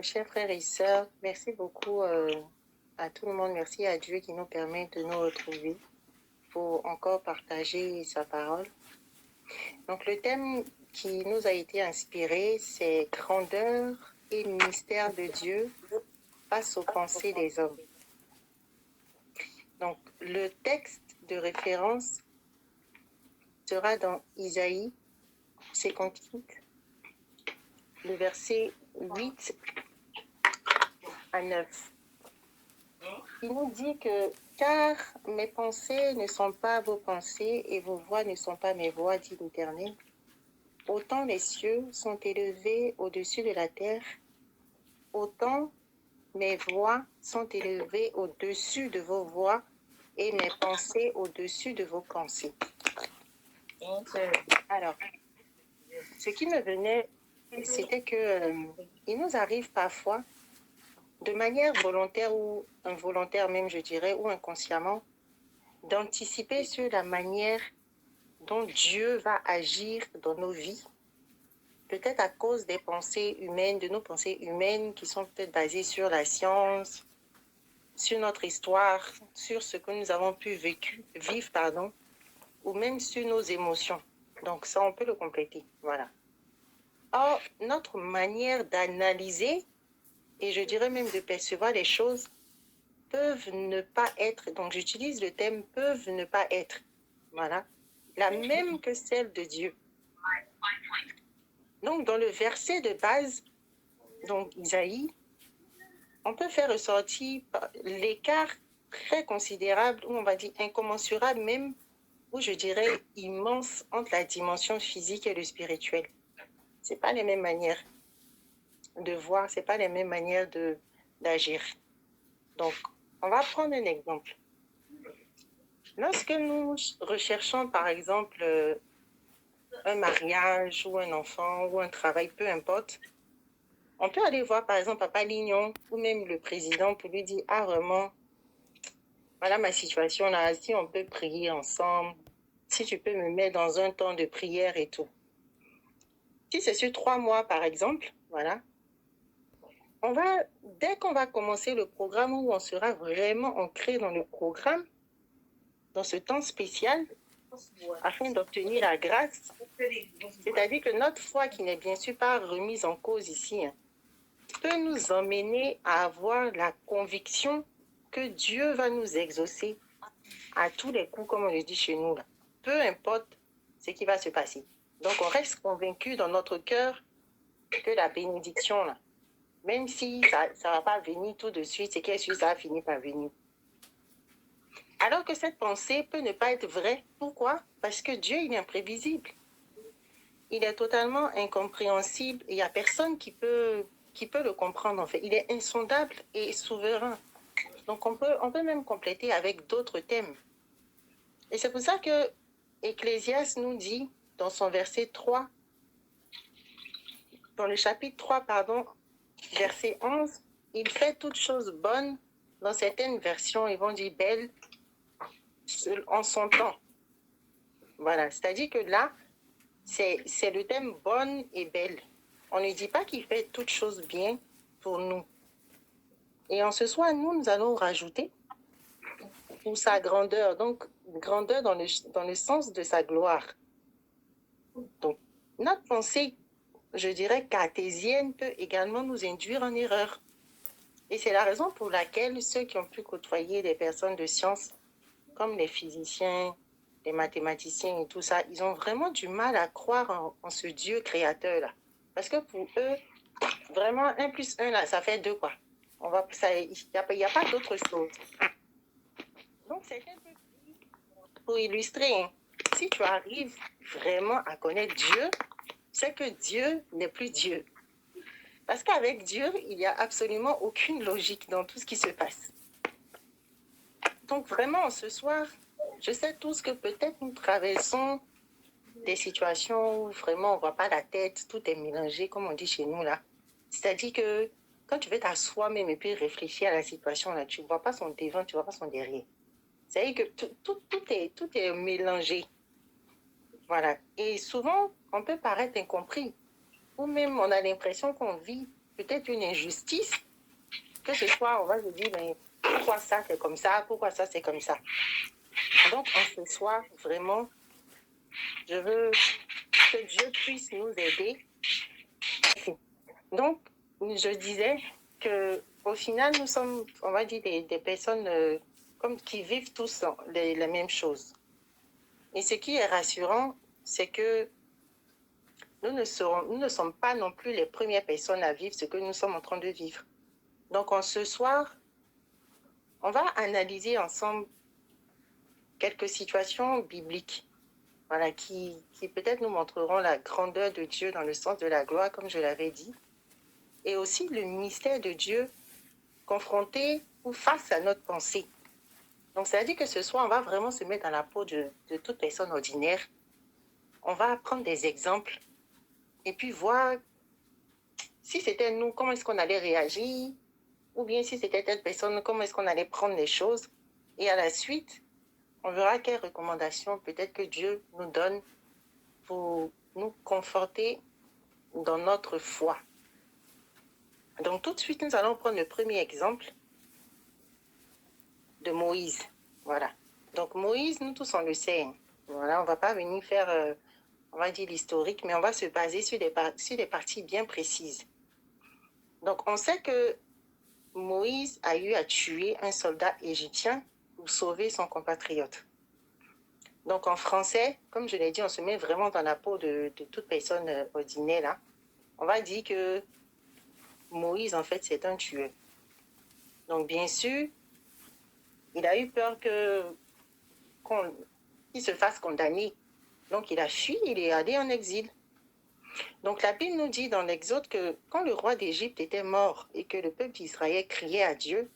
Chers frères et sœurs, merci beaucoup à tout le monde. Merci à Dieu qui nous permet de nous retrouver pour encore partager sa parole. Donc, le thème qui nous a été inspiré, c'est grandeur et mystère de Dieu face aux pensées des hommes. Donc, le texte de référence sera dans Isaïe 58, le verset 8 à 9. Il nous dit que « Car mes pensées ne sont pas vos pensées et vos voix ne sont pas mes voix, dit l'Éternel. Autant les cieux sont élevés au-dessus de la terre, autant mes voix sont élevées au-dessus de vos voix et mes pensées au-dessus de vos pensées. » Alors, ce qui me venait, c'était que il nous arrive parfois, de manière volontaire ou involontaire même, je dirais, ou inconsciemment, d'anticiper sur la manière dont Dieu va agir dans nos vies, peut-être à cause des pensées humaines, de nos pensées humaines qui sont peut-être basées sur la science, sur notre histoire, sur ce que nous avons pu vivre, ou même sur nos émotions. Donc ça, on peut le compléter, voilà. Or, notre manière d'analyser, et je dirais même de percevoir les choses, peuvent ne pas être, donc j'utilise le terme peuvent ne pas être, voilà, la même que celle de Dieu. Donc dans le verset de base, donc Isaïe, on peut faire ressortir l'écart très considérable, ou on va dire incommensurable même, ou je dirais immense entre la dimension physique et le spirituel. C'est pas les mêmes manières de voir, c'est pas les mêmes manières d'agir. Donc, on va prendre un exemple. Lorsque nous recherchons, par exemple, un mariage ou un enfant ou un travail, peu importe, on peut aller voir, par exemple, Papa Lignon ou même le président pour lui dire « Ah, vraiment, voilà ma situation là, si on peut prier ensemble, si tu peux me mettre dans un temps de prière et tout. » Si c'est sur 3 mois, par exemple, voilà, dès qu'on va commencer le programme où on sera vraiment ancré dans le programme, dans ce temps spécial, afin d'obtenir la grâce, c'est-à-dire que notre foi, qui n'est bien sûr pas remise en cause ici, peut nous emmener à avoir la conviction que Dieu va nous exaucer à tous les coups, comme on le dit chez nous, là. Peu importe ce qui va se passer. Donc, on reste convaincu dans notre cœur que la bénédiction, là, même si ça ne va pas venir tout de suite, c'est qu'est-ce que ça va finir par venir. Alors que cette pensée peut ne pas être vraie. Pourquoi? Parce que Dieu, il est imprévisible. Il est totalement incompréhensible. Il n'y a personne qui peut le comprendre, en fait. Il est insondable et souverain. Donc, on peut même compléter avec d'autres thèmes. Et c'est pour ça que Ecclésiaste nous dit, dans son verset 3, dans le chapitre 3, verset 11, il fait toutes choses bonnes. Dans certaines versions, ils vont dire belles en son temps. Voilà, c'est-à-dire que là, c'est le thème bonne et belle. On ne dit pas qu'il fait toutes choses bien pour nous. Et en ce soir, nous allons rajouter pour sa grandeur, donc grandeur dans le sens de sa gloire. Donc, notre pensée, je dirais cartésienne, peut également nous induire en erreur. Et c'est la raison pour laquelle ceux qui ont pu côtoyer des personnes de science, comme les physiciens, les mathématiciens et tout ça, ils ont vraiment du mal à croire en ce Dieu créateur-là. Parce que pour eux, vraiment, 1 plus 1, là, ça fait 2, quoi. Il n'y a pas d'autre chose. Donc, c'est un peu pour illustrer, hein. Si tu arrives vraiment à connaître Dieu, c'est que Dieu n'est plus Dieu. Parce qu'avec Dieu, il n'y a absolument aucune logique dans tout ce qui se passe. Donc vraiment, ce soir, je sais tous que peut-être nous traversons des situations où vraiment on ne voit pas la tête, tout est mélangé, comme on dit chez nous là. C'est-à-dire que quand tu veux t'asseoir même et puis réfléchir à la situation là, tu ne vois pas son devant, tu ne vois pas son derrière. C'est-à-dire que tout est mélangé. Voilà. Et souvent, on peut paraître incompris. Ou même on a l'impression qu'on vit peut-être une injustice, que ce soit, on va se dire, mais pourquoi ça c'est comme ça, pourquoi ça c'est comme ça. Donc, en ce soir, vraiment, je veux que Dieu puisse nous aider. Donc, je disais que au final, nous sommes, on va dire, des personnes comme qui vivent tous les mêmes choses. Et ce qui est rassurant, c'est que nous ne sommes pas non plus les premières personnes à vivre ce que nous sommes en train de vivre. Donc, en ce soir, on va analyser ensemble quelques situations bibliques, voilà, qui peut-être nous montreront la grandeur de Dieu dans le sens de la gloire, comme je l'avais dit, et aussi le mystère de Dieu confronté ou face à notre pensée. Donc, ça veut dire que ce soir, on va vraiment se mettre dans la peau de toute personne ordinaire. On va prendre des exemples et puis voir si c'était nous, comment est-ce qu'on allait réagir, ou bien si c'était telle personne, comment est-ce qu'on allait prendre les choses. Et à la suite, on verra quelles recommandations peut-être que Dieu nous donne pour nous conforter dans notre foi. Donc, tout de suite, nous allons prendre le premier exemple de Moïse. Voilà. Donc, Moïse, nous tous, on le sait. Voilà, on ne va pas venir faire, on va dire, l'historique, mais on va se baser sur des parties bien précises. Donc, on sait que Moïse a eu à tuer un soldat égyptien pour sauver son compatriote. Donc, en français, comme je l'ai dit, on se met vraiment dans la peau de toute personne ordinaire, là. On va dire que Moïse, en fait, c'est un tueur. Donc, bien sûr, il a eu peur qu'il se fasse condamner. Donc, il a fui, il est allé en exil. Donc, la Bible nous dit dans l'Exode que quand le roi d'Égypte était mort et que le peuple d'Israël criait à Dieu,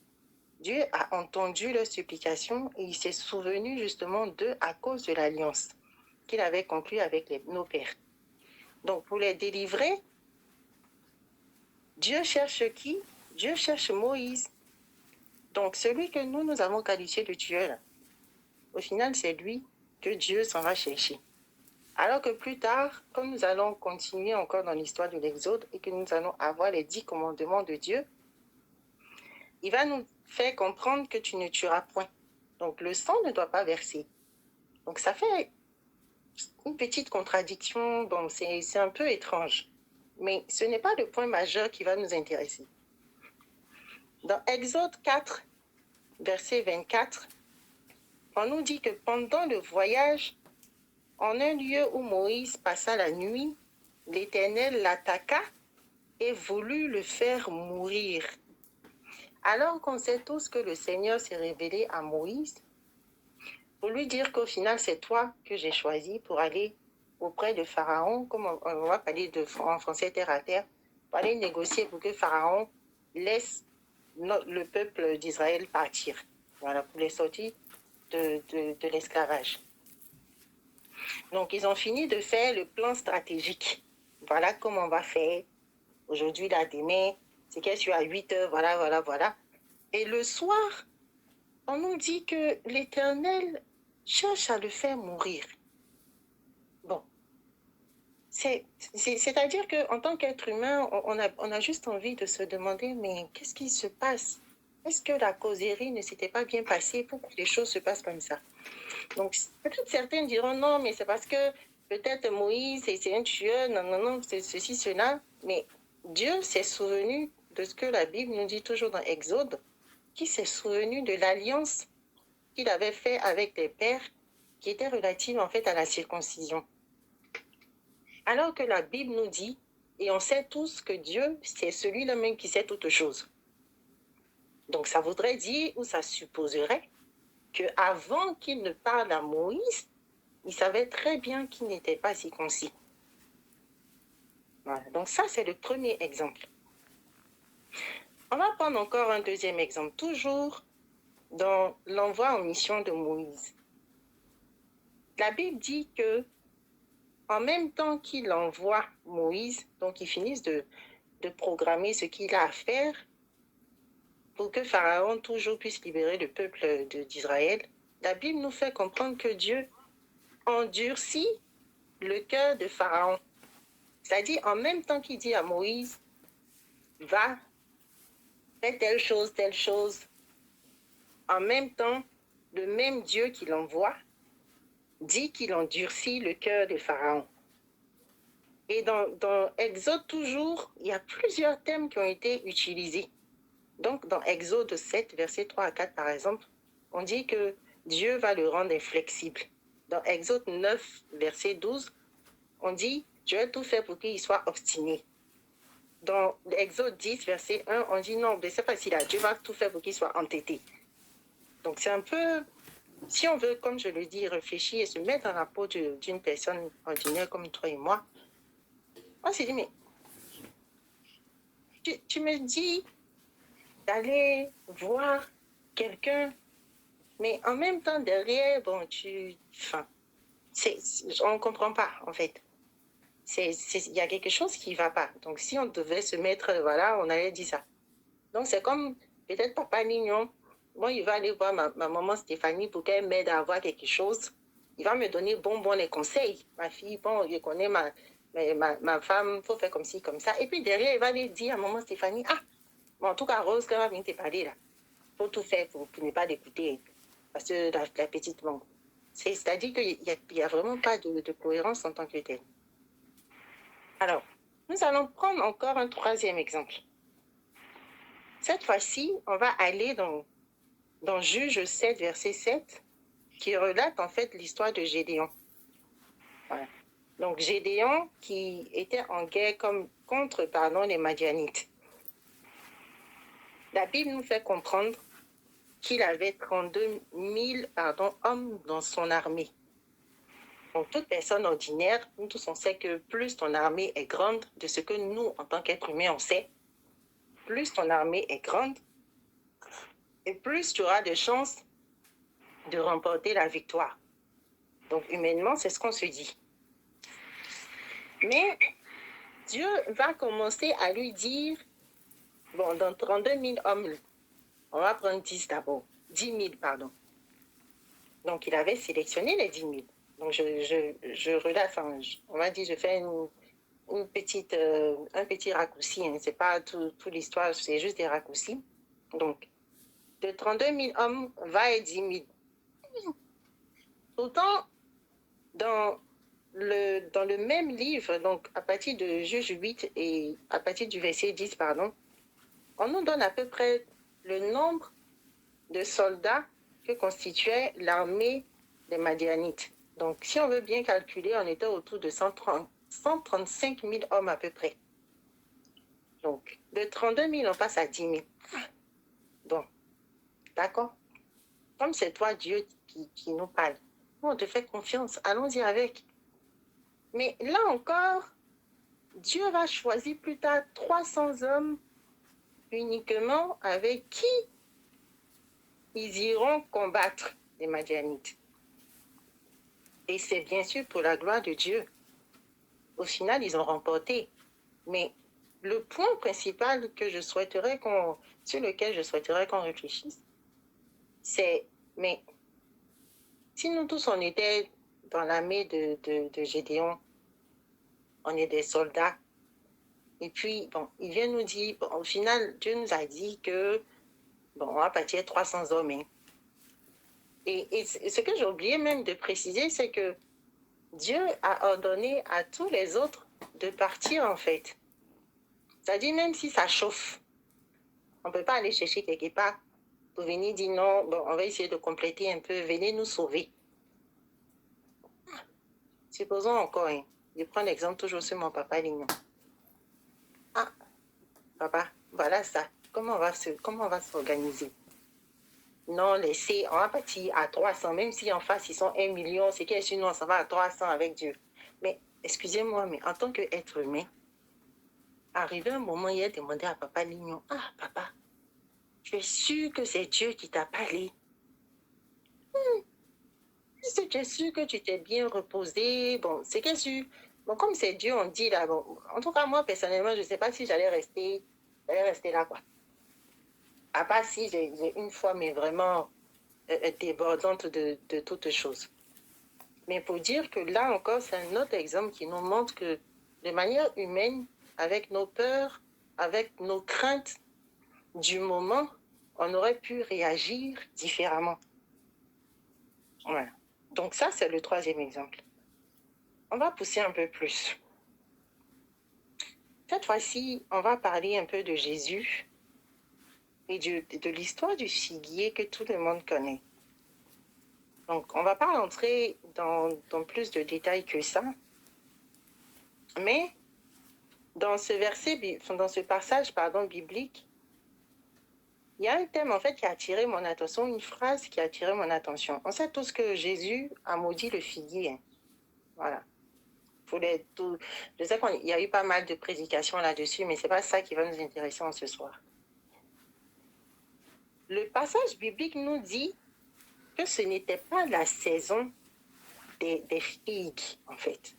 Dieu a entendu leurs supplications et il s'est souvenu justement d'eux à cause de l'alliance qu'il avait conclue avec nos pères. Donc, pour les délivrer, Dieu cherche qui? Dieu cherche Moïse. Donc, celui que nous avons qualifié de tueur, au final, c'est lui que Dieu s'en va chercher. Alors que plus tard, quand nous allons continuer encore dans l'histoire de l'Exode et que nous allons avoir les 10 commandements de Dieu, il va nous faire comprendre que tu ne tueras point. Donc, le sang ne doit pas verser. Donc, ça fait une petite contradiction, donc c'est un peu étrange. Mais ce n'est pas le point majeur qui va nous intéresser. Dans Exode 4, verset 24, on nous dit que pendant le voyage, en un lieu où Moïse passa la nuit, l'Éternel l'attaqua et voulut le faire mourir. Alors qu'on sait tous que le Seigneur s'est révélé à Moïse pour lui dire qu'au final, c'est toi que j'ai choisi pour aller auprès de Pharaon, comme on va parler en français terre à terre, pour aller négocier pour que Pharaon laisse le peuple d'Israël partir, voilà, pour les sortir de l'esclavage. Donc, ils ont fini de faire le plan stratégique. Voilà comment on va faire. Aujourd'hui, là, demain, c'est qu'elle soit à 8 heures, voilà. Et le soir, on nous dit que l'Éternel cherche à le faire mourir. Bon. C'est-à-dire qu'en tant qu'être humain, on a juste envie de se demander, mais qu'est-ce qui se passe? Est-ce que la causerie ne s'était pas bien passée pour que les choses se passent comme ça? Donc, peut-être certains diront non, mais c'est parce que peut-être Moïse, c'est un tueur, non, c'est ceci, cela. Mais Dieu s'est souvenu de ce que la Bible nous dit toujours dans Exode, qui s'est souvenu de l'alliance qu'il avait fait avec les pères, qui était relative en fait à la circoncision. Alors que la Bible nous dit, et on sait tous que Dieu, c'est celui-là même qui sait toutes choses. Donc, ça voudrait dire, ou ça supposerait, qu'avant qu'il ne parle à Moïse, il savait très bien qu'il n'était pas circoncis. Voilà. Donc ça, c'est le premier exemple. On va prendre encore un deuxième exemple, toujours dans l'envoi en mission de Moïse. La Bible dit que en même temps qu'il envoie Moïse, donc ils finissent de programmer ce qu'il a à faire pour que Pharaon toujours puisse libérer le peuple d'Israël, la Bible nous fait comprendre que Dieu endurcit le cœur de Pharaon. C'est-à-dire, en même temps qu'il dit à Moïse, va, fais telle chose. En même temps, le même Dieu qui l'envoie dit qu'il endurcit le cœur de Pharaon. Et dans Exode toujours, il y a plusieurs thèmes qui ont été utilisés. Donc, dans Exode 7, versets 3 à 4, par exemple, on dit que Dieu va le rendre inflexible. Dans Exode 9, verset 12, on dit Dieu a tout fait pour qu'il soit obstiné. Dans Exode 10, verset 1, on dit non, mais c'est pas si là, Dieu va tout faire pour qu'il soit entêté. Donc, c'est un peu, si on veut, comme je le dis, réfléchir et se mettre dans la peau d'une personne ordinaire comme toi et moi, on s'est dit, mais tu me dis d'aller voir quelqu'un, mais en même temps, derrière, bon, on ne comprend pas, en fait. Il y a quelque chose qui ne va pas. Donc, si on devait se mettre, voilà, on allait dire ça. Donc, c'est comme, peut-être Papa Lignon, moi, il va aller voir ma maman Stéphanie pour qu'elle m'aide à avoir quelque chose. Il va me donner bon les conseils. Ma fille, bon, je connais ma femme, il faut faire comme ci, comme ça. Et puis derrière, il va aller dire à maman Stéphanie, ah, bon, en tout cas, Rose, quand elle va venir te parler, là, il faut tout faire pour ne pas l'écouter. Parce que la petite manque. C'est-à-dire qu'il n'y a vraiment pas de cohérence en tant que telle. Alors, nous allons prendre encore un troisième exemple. Cette fois-ci, on va aller dans Juge 7, verset 7, qui relate en fait l'histoire de Gédéon. Voilà. Donc, Gédéon qui était en guerre contre les Madianites. La Bible nous fait comprendre qu'il avait 32 000 hommes dans son armée. Donc, toute personne ordinaire, nous tous, on sait que plus ton armée est grande, de ce que nous, en tant qu'êtres humains, on sait, plus ton armée est grande, et plus tu auras de chances de remporter la victoire. Donc, humainement, c'est ce qu'on se dit. Mais Dieu va commencer à lui dire, bon, dans 32 000 hommes, on va prendre 10 d'abord, 10 000, pardon. Donc, il avait sélectionné les 10 000. Donc, je relate, on va dire, je fais un petit raccourci. Hein. Ce n'est pas tout l'histoire, c'est juste des raccourcis. Donc, de 32 000 hommes va à 10 000. Pourtant, dans le même livre, donc à partir de Juge 8 et à partir du verset 10, on nous donne à peu près le nombre de soldats que constituait l'armée des Madianites. Donc, si on veut bien calculer, on était autour de 135 000 hommes à peu près. Donc, de 32 000, on passe à 10 000. Donc, d'accord? Comme c'est toi, Dieu, qui nous parle, on te fait confiance, allons-y avec. Mais là encore, Dieu va choisir plus tard 300 hommes uniquement avec qui ils iront combattre les Madianites. Et c'est bien sûr pour la gloire de Dieu. Au final, ils ont remporté. Mais le point principal sur lequel je souhaiterais qu'on réfléchisse, c'est, mais si nous tous, on était dans l'armée de Gédéon, on est des soldats, et puis, bon, il vient nous dire, bon, au final, Dieu nous a dit que, bon, on va partir 300 hommes. Hein. Et ce que j'ai oublié même de préciser, c'est que Dieu a ordonné à tous les autres de partir, en fait. C'est-à-dire, même si ça chauffe, on ne peut pas aller chercher quelque part pour venir dire non, bon, on va essayer de compléter un peu, venez nous sauver. Supposons encore, hein, je prends l'exemple toujours sur mon papa Lignon. Ah, papa, voilà ça. Comment on va s'organiser? Non, laissez, on va partir à 300, même si en face, ils sont 1 million, c'est qu'est-ce que nous, on s'en va à 300 avec Dieu. Mais, excusez-moi, mais en tant qu'être humain, arrivé un moment, il a demandé à papa Lignon, ah, papa, je suis sûr que c'est Dieu qui t'a parlé. Si tu es sûr que tu t'es bien reposé, bon, c'est que sûr. Bon, comme c'est Dieu, on dit là, bon, en tout cas, moi, personnellement, je ne sais pas si j'allais rester là, quoi. À part si j'ai une foi, mais vraiment débordante de toutes choses. Mais pour dire que là encore, c'est un autre exemple qui nous montre que de manière humaine, avec nos peurs, avec nos craintes du moment, on aurait pu réagir différemment. Voilà. Donc ça, c'est le troisième exemple. On va pousser un peu plus. Cette fois-ci, on va parler un peu de Jésus et de l'histoire du figuier que tout le monde connaît. Donc, on ne va pas entrer dans plus de détails que ça, mais dans ce passage biblique, il y a un thème en fait qui a attiré mon attention, une phrase qui a attiré mon attention. On sait tous que Jésus a maudit le figuier. Hein. Voilà. Je sais qu'il y a eu pas mal de prédications là-dessus, mais ce n'est pas ça qui va nous intéresser ce soir. Le passage biblique nous dit que ce n'était pas la saison des figues, en fait.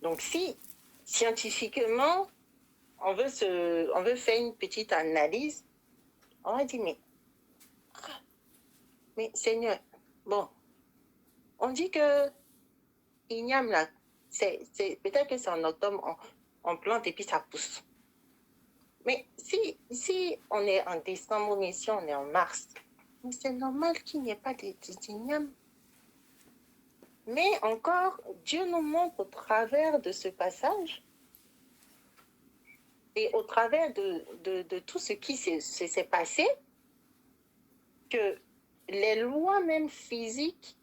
Donc, si scientifiquement, on veut faire une petite analyse, on va dire, mais Seigneur, bon, on dit que l'igname, là, peut-être que c'est en octobre, on plante et puis ça pousse. Mais si on est en décembre, mais si on est en mars, c'est normal qu'il n'y ait pas d'igname. Mais encore, Dieu nous montre au travers de ce passage et au travers de tout ce qui s'est passé, que les lois même physiques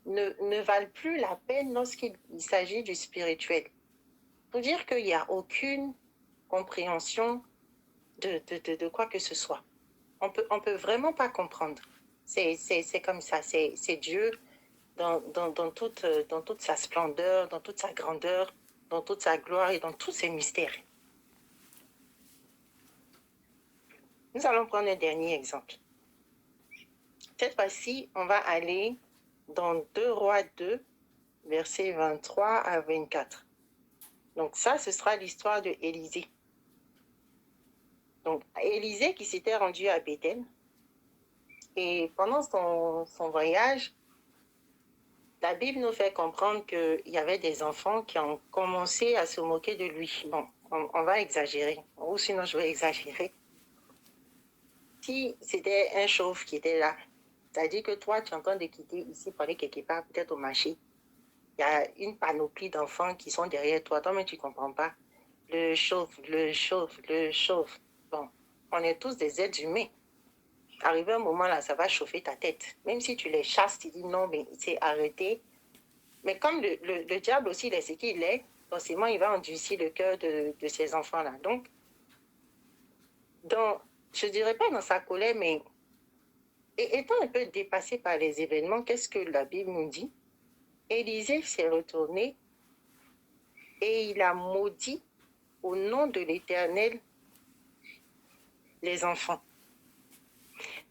ne valent plus la peine lorsqu'il s'agit du spirituel. Pour dire qu'il n'y a aucune compréhension de quoi que ce soit. On peut vraiment pas comprendre. C'est comme ça, c'est Dieu dans toute sa splendeur, dans toute sa grandeur, dans toute sa gloire et dans tous ses mystères. Nous allons prendre un dernier exemple. Cette fois-ci, on va aller dans 2 Rois 2, versets 23 à 24. Donc ça, ce sera l'histoire de Élisée. Donc Élisée qui s'était rendu à Béthel. Et pendant son voyage, la Bible nous fait comprendre qu'il y avait des enfants qui ont commencé à se moquer de lui. Bon, on va exagérer, ou sinon je vais exagérer. Si c'était un chauve qui était là, c'est-à-dire que toi, tu es en train de quitter ici pour aller quelque part, peut-être au marché. Il y a une panoplie d'enfants qui sont derrière toi. Toi, mais tu ne comprends pas. Le chauve. Bon, on est tous des êtres humains. Arrivé un moment là, ça va chauffer ta tête. Même si tu les chasses, tu dis non, mais c'est arrêté. Mais comme le diable aussi, il est ce qu'il est, forcément, il va endurcir le cœur de ces enfants-là. Donc, je ne dirais pas dans sa colère, mais étant un peu dépassé par les événements, qu'est-ce que la Bible nous dit? Élisée s'est retourné et il a maudit au nom de l'Éternel les enfants.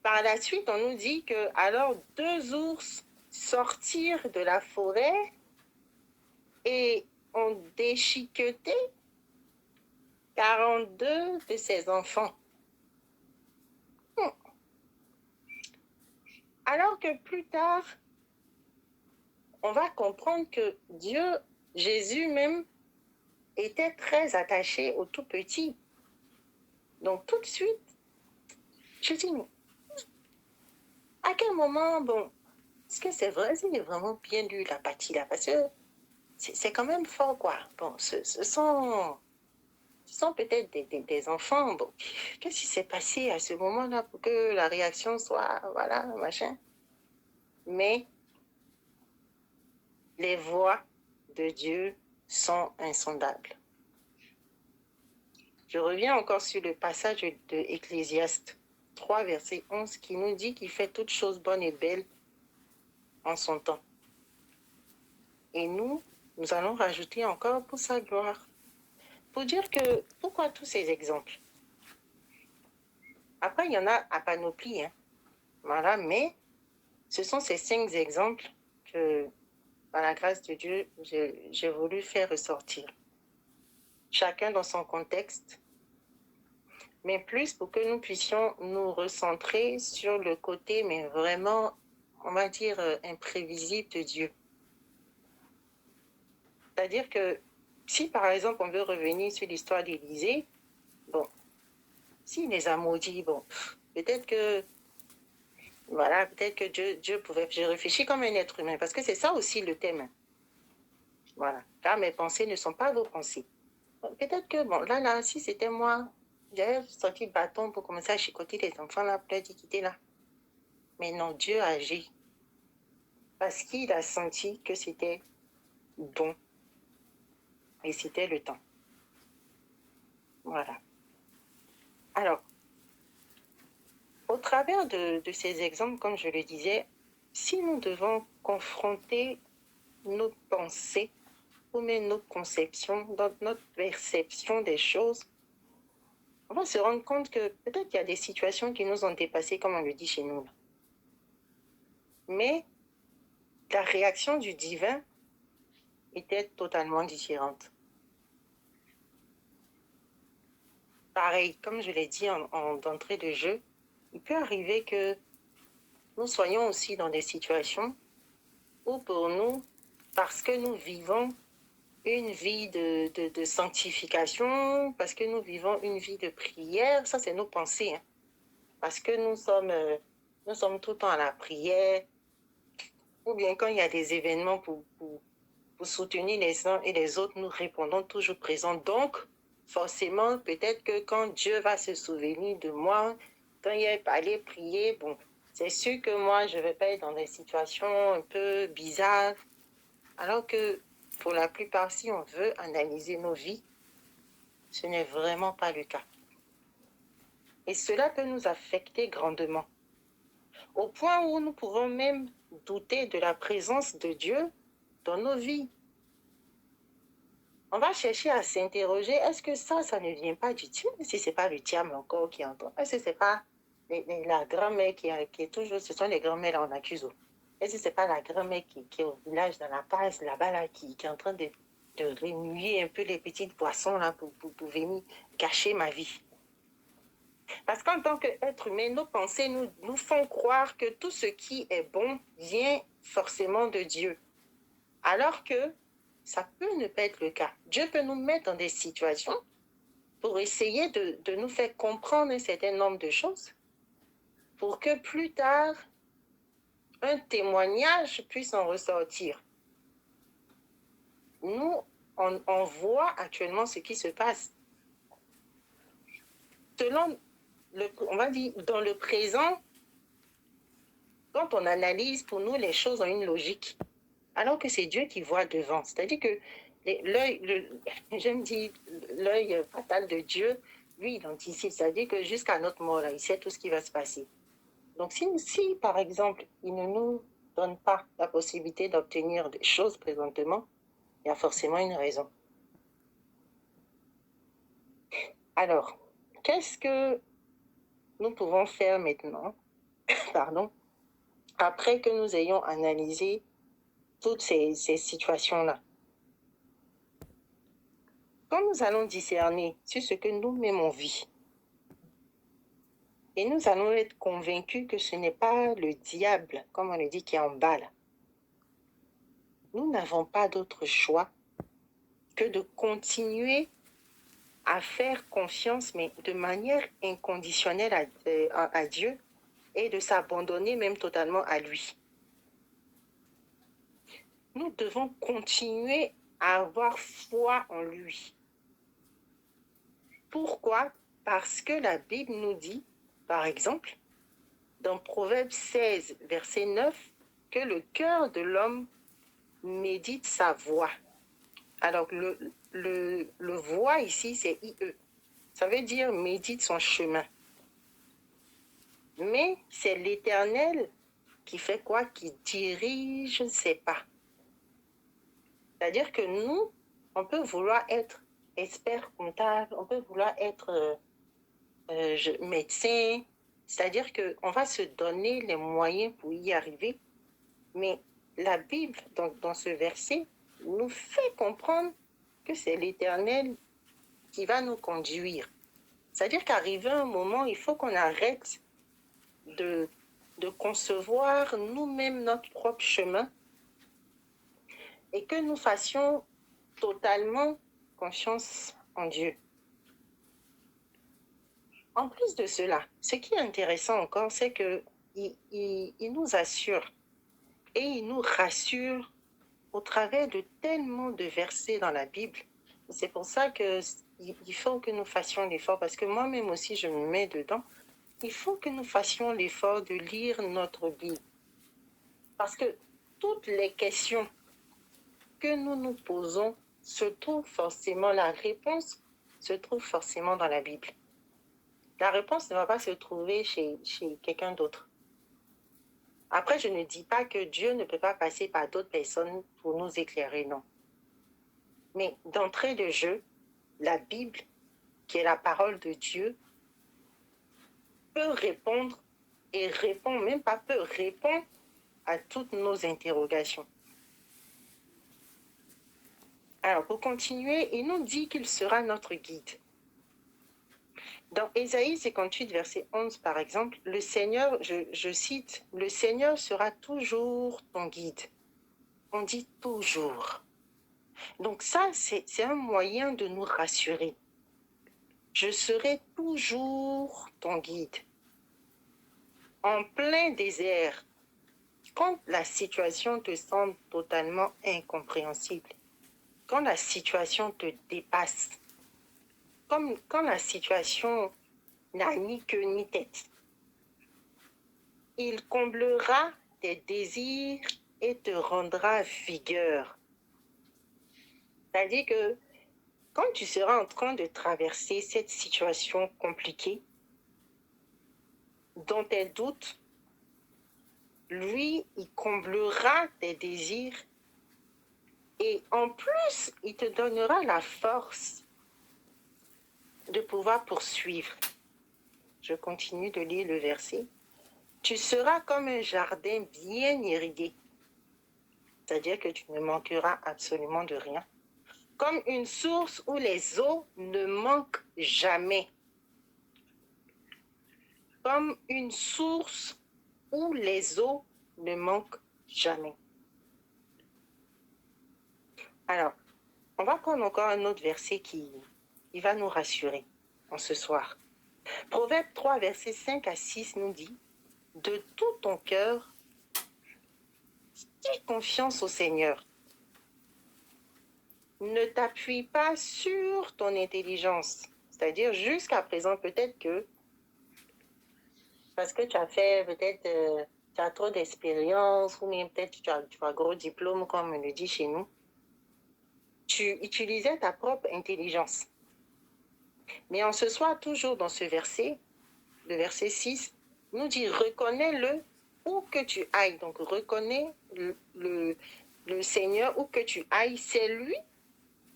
Par la suite, on nous dit que alors 2 ours sortirent de la forêt et ont déchiqueté 42 de ses enfants. Alors que plus tard, on va comprendre que Dieu, Jésus même, était très attaché aux tout petits. Donc tout de suite, je dis, à quel moment, bon, est-ce que c'est vrai, c'est vraiment bien lu la partie là, parce que c'est quand même fort, quoi. Bon, ce sont peut-être des enfants. Bon, qu'est-ce qui s'est passé à ce moment-là pour que la réaction soit, voilà, machin. Mais les voies de Dieu sont insondables. Je reviens encore sur le passage de Ecclésiaste 3, verset 11, qui nous dit qu'il fait toutes choses bonnes et belles en son temps. Et nous allons rajouter encore pour sa gloire. Pour dire que, pourquoi tous ces exemples? Après, il y en a à panoplie, hein. Voilà, mais ce sont ces 5 exemples que, par la grâce de Dieu, j'ai voulu faire ressortir. Chacun dans son contexte, mais plus pour que nous puissions nous recentrer sur le côté, mais vraiment, on va dire, imprévisible de Dieu. C'est-à-dire que si, par exemple, on veut revenir sur l'histoire d'Élisée, Bon, s'il les a maudits, bon, peut-être que, voilà, peut-être que Dieu pouvait, je réfléchis comme un être humain, parce que c'est ça aussi le thème. Voilà, car mes pensées ne sont pas vos pensées. Peut-être que, bon, là, si c'était moi, j'avais sorti le bâton pour commencer à chicoter les enfants, là, pour leur dire quitter là. Mais non, Dieu a agi. Parce qu'il a senti que c'était bon. Et c'était le temps. Voilà. Alors, au travers de ces exemples, comme je le disais, si nous devons confronter nos pensées ou même nos conceptions, notre perception des choses, on va se rendre compte que peut-être qu'il y a des situations qui nous ont dépassés, comme on le dit chez nous. Mais la réaction du divin était totalement différente. Pareil, comme je l'ai dit d'entrée de jeu, il peut arriver que nous soyons aussi dans des situations où pour nous, parce que nous vivons une vie de sanctification, parce que nous vivons une vie de prière, ça c'est nos pensées, hein, parce que nous sommes tout le temps à la prière, ou bien quand il y a des événements pour soutenir les uns et les autres, nous répondons toujours présents. Donc, forcément, peut-être que quand Dieu va se souvenir de moi, quand il est allé prier, bon, c'est sûr que moi, je ne vais pas être dans des situations un peu bizarres. Alors que, pour la plupart, si on veut analyser nos vies, ce n'est vraiment pas le cas. Et cela peut nous affecter grandement, au point où nous pouvons même douter de la présence de Dieu dans nos vies. On va chercher à s'interroger, est-ce que ça ne vient pas du Dieu? Si ce n'est pas le diable encore qui entend, est-ce que ce n'est pas la grand-mère qui est toujours, ce sont les grands-mères là, on accuse. Est-ce que ce n'est pas la grand-mère qui est au village, dans la passe, là-bas, là, qui est en train de remuer un peu les petites poissons là, pour venir gâcher ma vie? Parce qu'en tant qu'être humain, nos pensées nous font croire que tout ce qui est bon vient forcément de Dieu. Alors que ça peut ne pas être le cas. Dieu peut nous mettre dans des situations pour essayer de nous faire comprendre un certain nombre de choses, pour que plus tard, un témoignage puisse en ressortir. Nous, on voit actuellement ce qui se passe. Selon, on va dire, dans le présent, quand on analyse, pour nous, les choses ont une logique. Alors que c'est Dieu qui voit devant. C'est-à-dire que j'aime dire, l'œil fatal de Dieu, lui, il anticipe. C'est-à-dire que jusqu'à notre mort, là, il sait tout ce qui va se passer. Donc, si, par exemple, il ne nous donne pas la possibilité d'obtenir des choses présentement, il y a forcément une raison. Alors, qu'est-ce que nous pouvons faire maintenant, après que nous ayons analysé toutes ces situations-là? Quand nous allons discerner sur ce que nous-mêmes on vit, et nous allons être convaincus que ce n'est pas le diable, comme on le dit, qui est en bas là. Nous n'avons pas d'autre choix que de continuer à faire confiance, mais de manière inconditionnelle à Dieu, et de s'abandonner même totalement à lui. Nous devons continuer à avoir foi en lui. Pourquoi? Parce que la Bible nous dit, par exemple, dans Proverbe 16, verset 9, que le cœur de l'homme médite sa voie. Alors, le voie ici, c'est IE. Ça veut dire médite son chemin. Mais c'est l'Éternel qui fait quoi? Qui dirige ses pas. C'est-à-dire que nous, on peut vouloir être expert comptable, on peut vouloir être médecin. C'est-à-dire qu'on va se donner les moyens pour y arriver. Mais la Bible, dans ce verset, nous fait comprendre que c'est l'Éternel qui va nous conduire. C'est-à-dire qu'arrivé un moment, il faut qu'on arrête de concevoir nous-mêmes notre propre chemin et que nous fassions totalement confiance en Dieu. En plus de cela, ce qui est intéressant encore, c'est que il nous assure et il nous rassure au travers de tellement de versets dans la Bible. C'est pour ça que il faut que nous fassions l'effort, parce que moi-même aussi, je me mets dedans. Il faut que nous fassions l'effort de lire notre Bible. Parce que toutes les questions que nous nous posons se trouvent forcément, la réponse se trouve forcément dans la Bible. La réponse ne va pas se trouver chez quelqu'un d'autre. Après, je ne dis pas que Dieu ne peut pas passer par d'autres personnes pour nous éclairer, non. Mais d'entrée de jeu, la Bible, qui est la parole de Dieu, peut répondre et répond, même pas peut, répond à toutes nos interrogations. Alors, pour continuer, il nous dit qu'il sera notre guide. Dans Ésaïe 58, verset 11, par exemple, le Seigneur, je cite, « Le Seigneur sera toujours ton guide ». On dit « toujours ». Donc ça, c'est un moyen de nous rassurer. Je serai toujours ton guide. En plein désert, quand la situation te semble totalement incompréhensible, quand la situation te dépasse, comme quand la situation n'a ni queue ni tête, il comblera tes désirs et te rendra vigueur. C'est-à-dire que quand tu seras en train de traverser cette situation compliquée, dont tes doutes, lui, il comblera tes désirs et en plus, il te donnera la force de pouvoir poursuivre. Je continue de lire le verset. Tu seras comme un jardin bien irrigué, c'est-à-dire que tu ne manqueras absolument de rien. Comme une source où les eaux ne manquent jamais. Comme une source où les eaux ne manquent jamais. Alors, on va prendre encore un autre verset qui va nous rassurer en ce soir. Proverbe 3, verset 5 à 6 nous dit « De tout ton cœur, aie confiance au Seigneur. Ne t'appuie pas sur ton intelligence. » C'est-à-dire, jusqu'à présent, peut-être que, parce que tu as fait, peut-être, tu as trop d'expérience, ou même peut-être tu as gros diplôme, comme on le dit chez nous, tu utilisais ta propre intelligence. Mais en ce soir, toujours dans ce verset, le verset 6, nous dit « Reconnais-le où que tu ailles. » Donc, reconnais le Seigneur où que tu ailles. C'est lui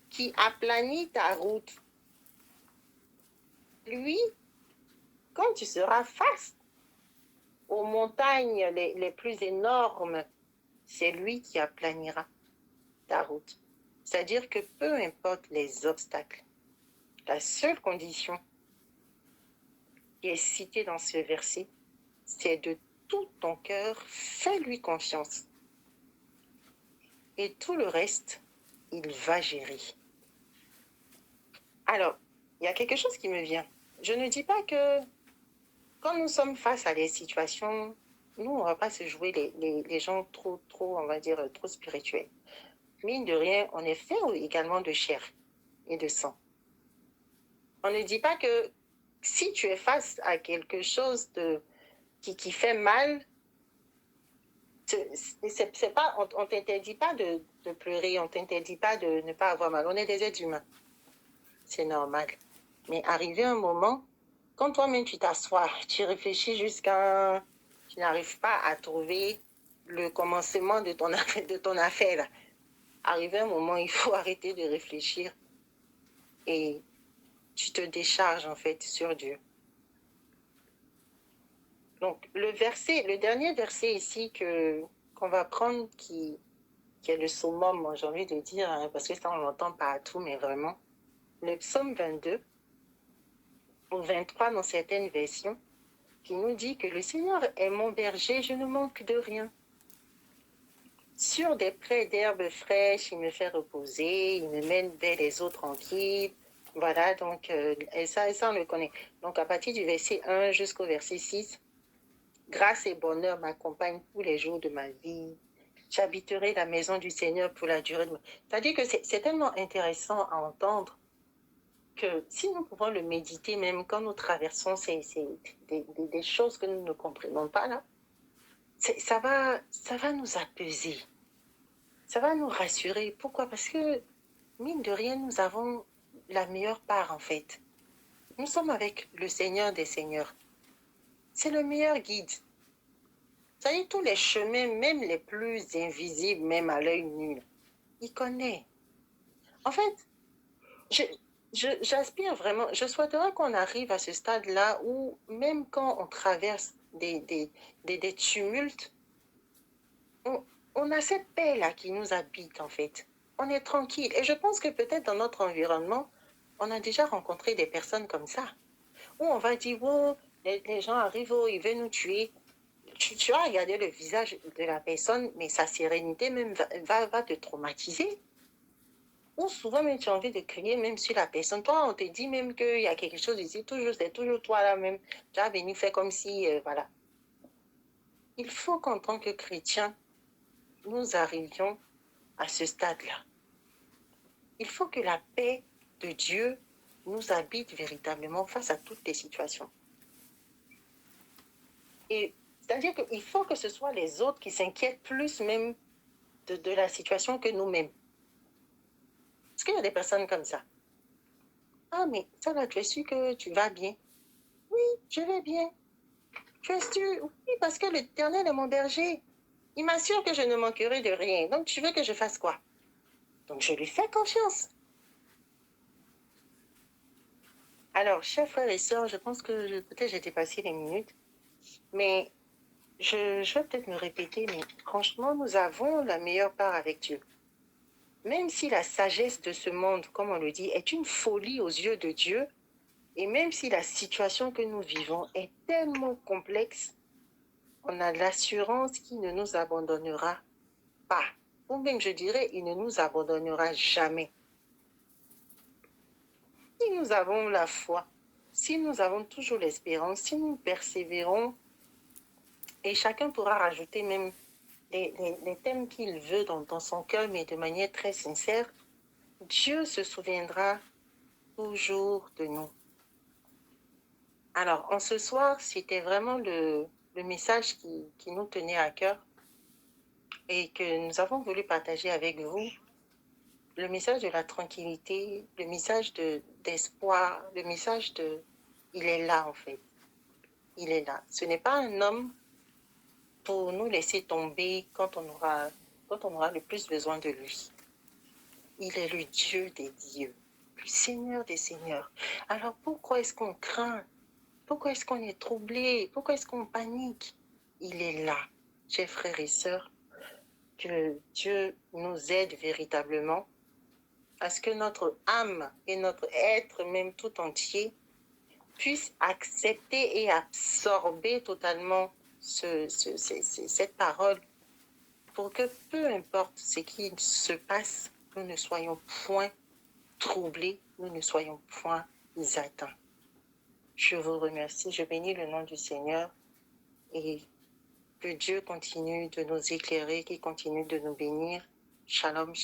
qui aplanit ta route. Lui, quand tu seras face aux montagnes les plus énormes, c'est lui qui aplanira ta route. C'est-à-dire que peu importe les obstacles, la seule condition qui est citée dans ce verset, c'est de tout ton cœur, fais-lui confiance. Et tout le reste, il va gérer. Alors, il y a quelque chose qui me vient. Je ne dis pas que quand nous sommes face à des situations, nous, on ne va pas se jouer les gens trop, on va dire, trop spirituels. Mine de rien, on est fait également de chair et de sang. On ne dit pas que si tu es face à quelque chose qui fait mal, c'est pas, on t'interdit pas de pleurer, on t'interdit pas de ne pas avoir mal. On est des êtres humains. C'est normal. Mais arrivé un moment, quand toi-même tu t'assois, tu réfléchis jusqu'à... Tu n'arrives pas à trouver le commencement de ton affaire. Là. Arrivé un moment, il faut arrêter de réfléchir et tu te décharges en fait sur Dieu. Donc le dernier verset ici qu'on va prendre qui est le summum, j'ai envie de dire, hein, parce que ça on l'entend partout, mais vraiment, le psaume 22 ou 23 dans certaines versions, qui nous dit que le Seigneur est mon berger, je ne manque de rien. Sur des prés d'herbes fraîches, il me fait reposer, il me mène vers les eaux tranquilles. Voilà, donc, et ça, on le connaît. Donc, à partir du verset 1 jusqu'au verset 6, grâce et bonheur m'accompagnent tous les jours de ma vie. J'habiterai la maison du Seigneur pour la durée de ma vie. C'est-à-dire que c'est tellement intéressant à entendre que si nous pouvons le méditer, même quand nous traversons des choses que nous ne comprenons pas, là, ça va nous apaiser. Ça va nous rassurer. Pourquoi? Parce que, mine de rien, nous avons la meilleure part, en fait. Nous sommes avec le Seigneur des Seigneurs. C'est le meilleur guide. Ça y est, tous les chemins, même les plus invisibles, même à l'œil nu, il connaît. En fait, j'aspire vraiment, je souhaiterais qu'on arrive à ce stade-là où même quand on traverse des tumultes, on a cette paix-là qui nous habite en fait. On est tranquille. Et je pense que peut-être dans notre environnement, on a déjà rencontré des personnes comme ça, où on va dire, oh, les gens arrivent, oh, ils veulent nous tuer. Tu vas regarder le visage de la personne, mais sa sérénité même va te traumatiser. Ou souvent, même tu as envie de crier même sur la personne. Toi, on te dit même qu'il y a quelque chose ici. C'est toujours toi là même. Tu vas venir faire comme si, voilà. Il faut qu'en tant que chrétien, nous arrivions à ce stade-là. Il faut que la paix de Dieu nous habite véritablement face à toutes les situations. Et c'est-à-dire qu'il faut que ce soit les autres qui s'inquiètent plus même de la situation que nous-mêmes. Parce qu'il y a des personnes comme ça. Ah, mais ça là, tu es sûr que tu vas bien? Oui, je vais bien. Tu es sûr? Oui, parce que l'Éternel est mon berger. Il m'assure que je ne manquerai de rien. Donc, tu veux que je fasse quoi? Donc, je lui fais confiance. Alors, chers frères et sœurs, je pense que peut-être j'ai dépassé les minutes, mais je vais peut-être me répéter, mais franchement, nous avons la meilleure part avec Dieu. Même si la sagesse de ce monde, comme on le dit, est une folie aux yeux de Dieu, et même si la situation que nous vivons est tellement complexe, on a l'assurance qu'il ne nous abandonnera pas. Ou même, je dirais, il ne nous abandonnera jamais. Si nous avons la foi, si nous avons toujours l'espérance, si nous persévérons, et chacun pourra rajouter même les thèmes qu'il veut dans son cœur, mais de manière très sincère, Dieu se souviendra toujours de nous. Alors, en ce soir, c'était vraiment le message qui nous tenait à cœur et que nous avons voulu partager avec vous. Le message de la tranquillité, le message d'espoir, le message de... Il est là, en fait. Il est là. Ce n'est pas un homme pour nous laisser tomber quand on aura le plus besoin de lui. Il est le Dieu des dieux, le Seigneur des seigneurs. Alors, pourquoi est-ce qu'on craint? Pourquoi est-ce qu'on est troublé? Pourquoi est-ce qu'on panique? Il est là, chers frères et sœurs. Que Dieu nous aide véritablement à ce que notre âme et notre être même tout entier puissent accepter et absorber totalement cette parole pour que peu importe ce qui se passe, nous ne soyons point troublés, nous ne soyons point atteints. Je vous remercie, je bénis le nom du Seigneur et que Dieu continue de nous éclairer, qu'il continue de nous bénir. Shalom.